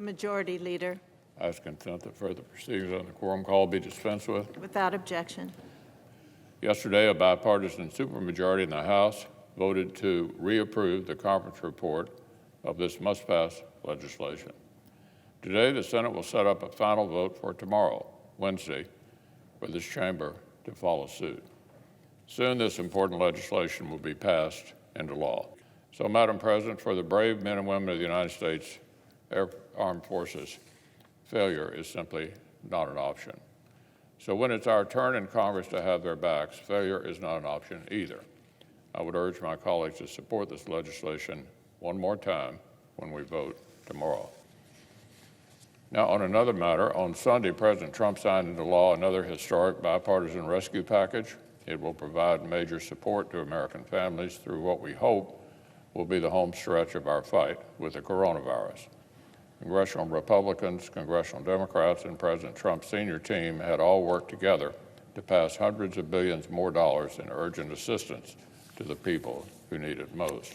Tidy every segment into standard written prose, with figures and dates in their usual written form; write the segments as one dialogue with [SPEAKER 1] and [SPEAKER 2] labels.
[SPEAKER 1] Majority Leader.
[SPEAKER 2] I ask consent that further proceedings on the quorum call be dispensed with.
[SPEAKER 1] Without objection.
[SPEAKER 2] Yesterday, a bipartisan supermajority in the House voted to reapprove the conference report of this must-pass legislation. Today, the Senate will set up a final vote for tomorrow, Wednesday, for this chamber to follow suit. Soon, this important legislation will be passed into law. So, Madam President, for the brave men and women of the United States Armed Forces, failure is simply not an option. So when it's our turn in Congress to have their backs, failure is not an option either. I would urge my colleagues to support this legislation one more time when we vote tomorrow. Now, on another matter, on Sunday, President Trump signed into law another historic bipartisan rescue package. It will provide major support to American families through what we hope will be the home stretch of our fight with the coronavirus. Congressional Republicans, Congressional Democrats, and President Trump's senior team had all worked together to pass hundreds of billions more dollars in urgent assistance to the people who need it most.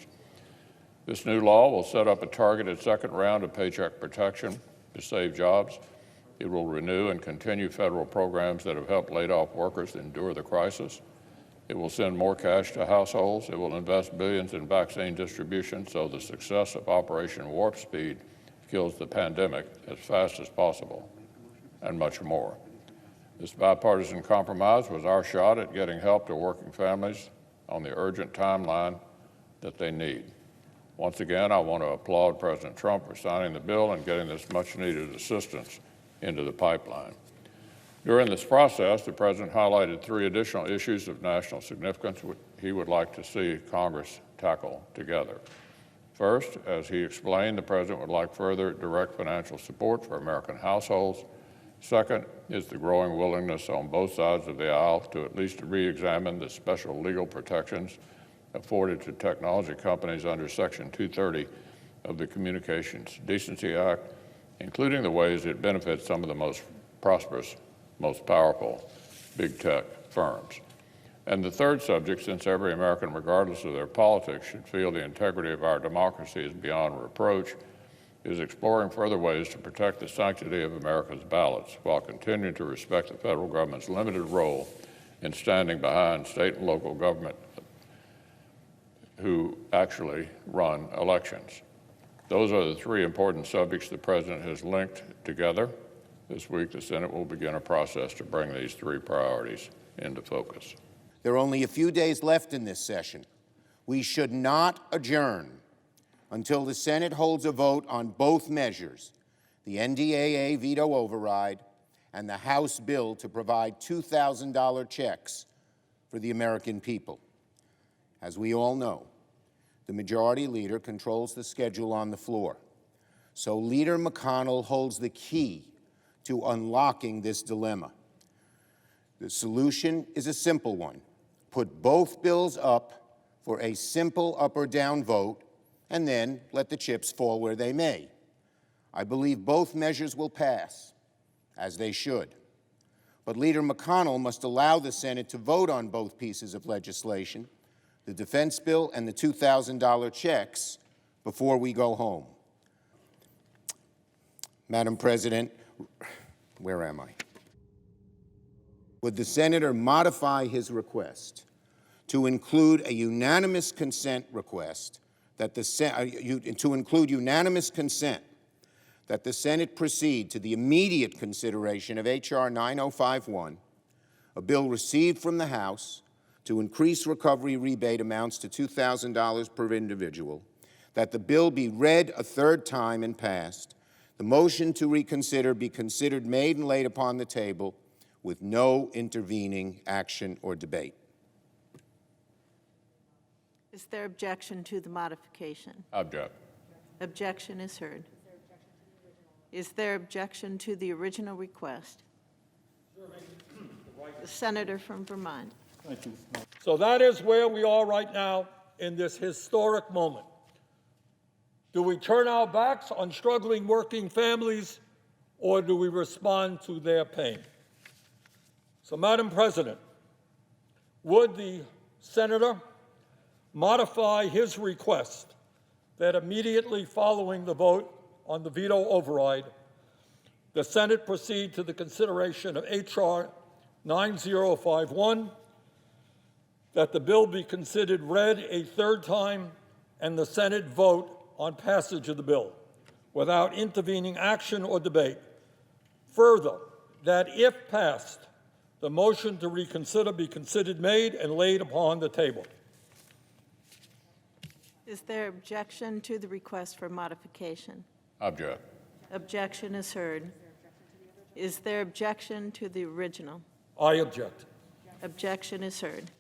[SPEAKER 2] This new law will set up a targeted second round of paycheck protection to save jobs. It will renew and continue federal programs that have helped laid-off workers endure the crisis. It will send more cash to households. It will invest billions in vaccine distribution so the success of Operation Warp Speed kills the pandemic as fast as possible, and much more. This bipartisan compromise was our shot at getting help to working families on the urgent timeline that they need. Once again, I want to applaud President Trump for signing the bill and getting this much-needed assistance into the pipeline. During this process, the President highlighted 3 additional issues of national significance he would like to see Congress tackle together. First, as he explained, the President would like further direct financial support for American households. Second is the growing willingness on both sides of the aisle to at least re-examine the special legal protections afforded to technology companies under Section 230 of the Communications Decency Act, including the ways it benefits some of the most prosperous, most powerful big tech firms. And the third subject, since every American, regardless of their politics, should feel the integrity of our democracy is beyond reproach, is exploring further ways to protect the sanctity of America's ballots while continuing to respect the federal government's limited role in standing behind state and local government who actually run elections. Those are the 3 important subjects the President has linked together. This week, the Senate will begin a process to bring these 3 priorities into focus.
[SPEAKER 3] There are only a few days left in this session. We should not adjourn until the Senate holds a vote on both measures, the NDAA veto override and the House bill to provide $2,000 checks for the American people. As we all know, the Majority Leader controls the schedule on the floor. So Leader McConnell holds the key to unlocking this dilemma. The solution is a simple one. Put both bills up for a simple up or down vote, and then let the chips fall where they may. I believe both measures will pass, as they should. But Leader McConnell must allow the Senate to vote on both pieces of legislation, the defense bill and the $2,000 checks, before we go home. Madam President, where am I? Would the Senator modify his request to include a unanimous consent request that the Senate proceed to the immediate consideration of H.R. 9051, a bill received from the House to increase recovery rebate amounts to $2,000 per individual, that the bill be read a 3rd time and passed, the motion to reconsider be considered, made, and laid upon the table with no intervening action or debate.
[SPEAKER 1] Is there objection to the modification?
[SPEAKER 2] Object.
[SPEAKER 1] Objection is heard. Is there objection to the original request? The Senator from Vermont.
[SPEAKER 4] Thank you. So that is where we are right now in this historic moment. Do we turn our backs on struggling working families, or do we respond to their pain? So, Madam President, would the Senator modify his request that immediately following the vote on the veto override, the Senate proceed to the consideration of H.R. 9051, that the bill be considered read a third time and the Senate vote on passage of the bill without intervening action or debate. Further, that if passed, the motion to reconsider be considered made and laid upon the table.
[SPEAKER 1] Is there objection to the request for modification?
[SPEAKER 2] Object.
[SPEAKER 1] Objection is heard. Is there objection to the original?
[SPEAKER 4] I object.
[SPEAKER 1] Objection is heard.